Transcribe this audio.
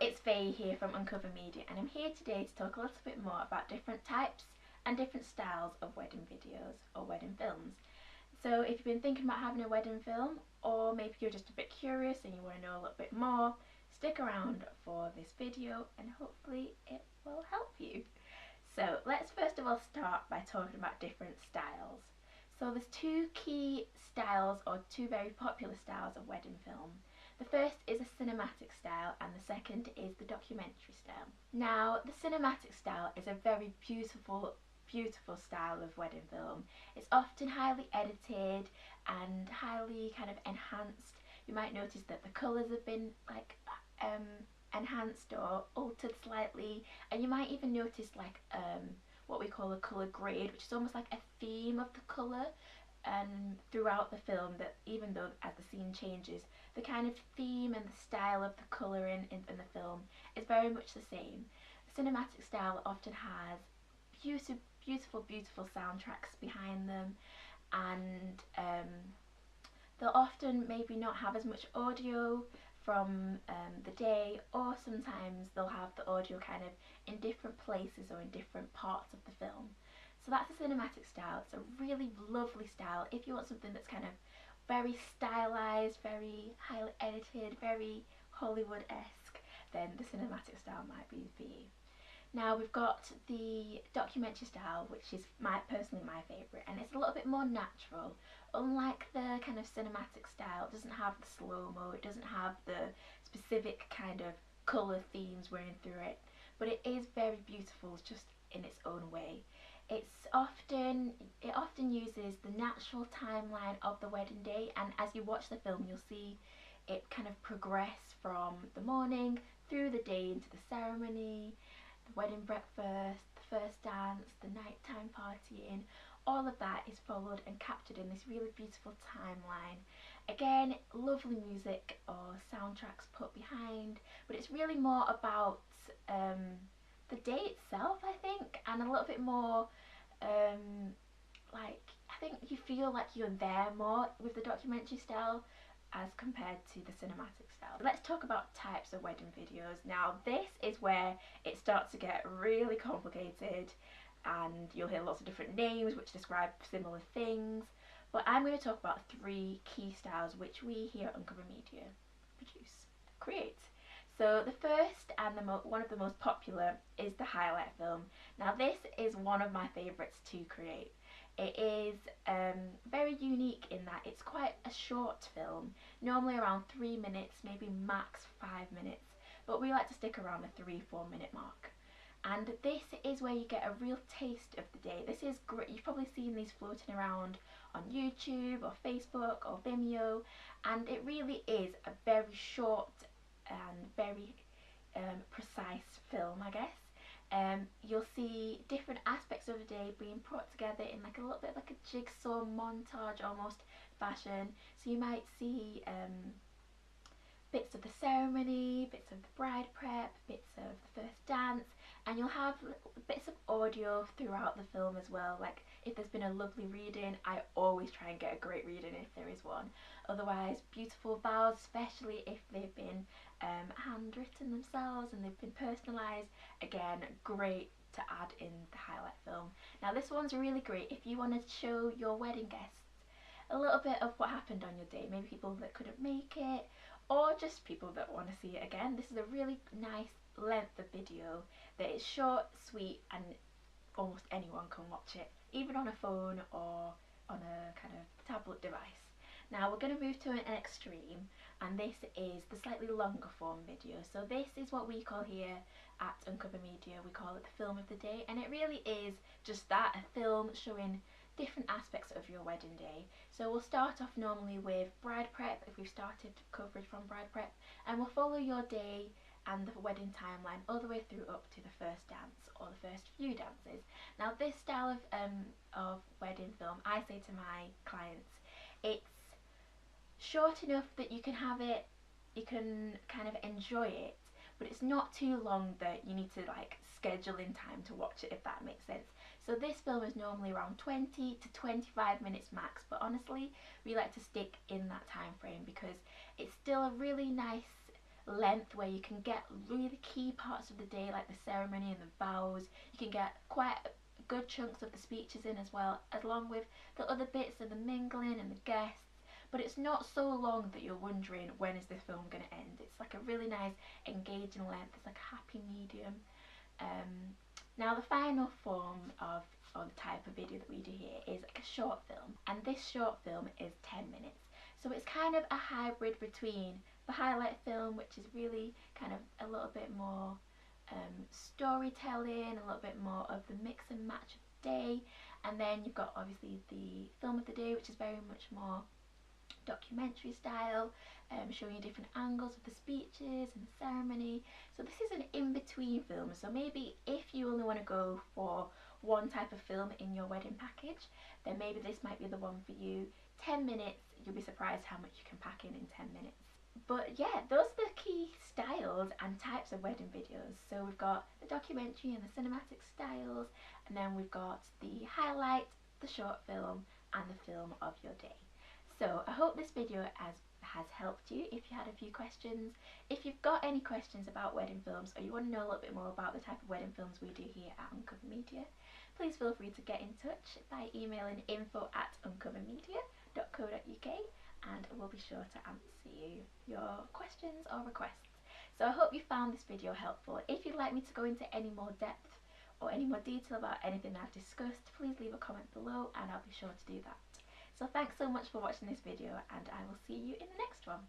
it's Faye here from Uncover Media, and I'm here today to talk a little bit more about different types and different styles of wedding videos or wedding films. So if you've been thinking about having a wedding film, or maybe you're just a bit curious and you want to know a little bit more, stick around for this video and hopefully it will help you. So let's first of all start by talking about different styles. So there's two key styles, or two very popular styles of wedding film. The first is a cinematic style and the second is the documentary style. Now, the cinematic style is a very beautiful style of wedding film. It's often highly edited and highly kind of enhanced. You might notice that the colours have been enhanced or altered slightly, and you might even notice what we call a colour grade, which is almost like a theme of the colour throughout the film, that even though as the scene changes, the kind of theme and the style of the colouring in the film is very much the same. The cinematic style often has beautiful soundtracks behind them, and they'll often maybe not have as much audio from the day, or sometimes they'll have the audio kind of in different places or in different parts of the film. So that's a cinematic style. It's a really lovely style if you want something that's kind of very stylized, very highly edited, very Hollywood-esque, then the cinematic style might be for you. Now we've got the documentary style, which is personally my favourite, and it's a little bit more natural. Unlike the kind of cinematic style, it doesn't have the slow-mo, it doesn't have the specific kind of colour themes running through it, but it is very beautiful just in its own way. It often uses the natural timeline of the wedding day, and as you watch the film you'll see it kind of progress from the morning through the day into the ceremony, the wedding breakfast, the first dance, the nighttime partying. All of that is followed and captured in this really beautiful timeline. Again, lovely music or soundtracks put behind, but it's really more about the day itself, I think, and a little bit more I think you feel like you're there more with the documentary style as compared to the cinematic style. Let's talk about types of wedding videos. Now this is where it starts to get really complicated, and you'll hear lots of different names which describe similar things, but I'm going to talk about three key styles which we here at Uncover Media create. So the first and one of the most popular is the highlight film. Now this is one of my favourites to create. It is very unique in that it's quite a short film, normally around 3 minutes, maybe max 5 minutes, but we like to stick around the 3-4 minute mark. And this is where you get a real taste of the day. This is great. You've probably seen these floating around on YouTube or Facebook or Vimeo, and it really is a very short and very precise film, I guess. You'll see different aspects of the day being put together in like a little bit like a jigsaw montage almost fashion. So you might see bits of the ceremony, bits of the bride prep, bits of the first dance, and you'll have bits of audio throughout the film as well. Like if there's been a lovely reading, I always try and get a great reading if there is one. Otherwise, beautiful vows, especially if they've been handwritten themselves and they've been personalised, again, great to add in the highlight film. Now this one's really great if you want to show your wedding guests a little bit of what happened on your day, maybe people that couldn't make it, or just people that want to see it again. This is a really nice length of video that is short, sweet, and almost anyone can watch it, even on a phone or on a kind of tablet device. Now we're going to move to an extreme, and this is the slightly longer form video. So this is what we call here at Uncover Media, we call it the film of the day, and it really is just that, a film showing different aspects of your wedding day. So we'll start off normally with bride prep, if we've started coverage from bride prep, and we'll follow your day and the wedding timeline all the way through up to the first dance or the first few dances. Now this style of wedding film, I say to my clients, it's short enough that you can have it, you can kind of enjoy it, but it's not too long that you need to like schedule in time to watch it, if that makes sense. So this film is normally around 20 to 25 minutes max, but honestly we like to stick in that time frame because it's still a really nice length where you can get really key parts of the day like the ceremony and the vows. You can get quite good chunks of the speeches in as well, along with the other bits of the mingling and the guests. But it's not so long that you're wondering when is this film going to end. It's like a really nice engaging length. It's like a happy medium. Now the final form of, or the type of video that we do here is like a short film, and this short film is 10 minutes. So it's kind of a hybrid between the highlight film, which is really kind of a little bit more storytelling, a little bit more of the mix and match of the day, and then you've got obviously the film of the day, which is very much more documentary style, showing you different angles of the speeches and the ceremony. So this is an in-between film, so maybe if you only want to go for one type of film in your wedding package, then maybe this might be the one for you. 10 minutes, you'll be surprised how much you can pack in 10 minutes. But yeah, those are the key styles and types of wedding videos. So we've got the documentary and the cinematic styles, and then we've got the highlight, the short film, and the film of your day. So I hope this video has helped you if you had a few questions. If you've got any questions about wedding films, or you want to know a little bit more about the type of wedding films we do here at Uncover Media, please feel free to get in touch by emailing info@uncovermedia.co.uk, and we'll be sure to answer your questions or requests. So I hope you found this video helpful. If you'd like me to go into any more depth or any more detail about anything I've discussed, please leave a comment below and I'll be sure to do that. So thanks so much for watching this video, and I will see you in the next one.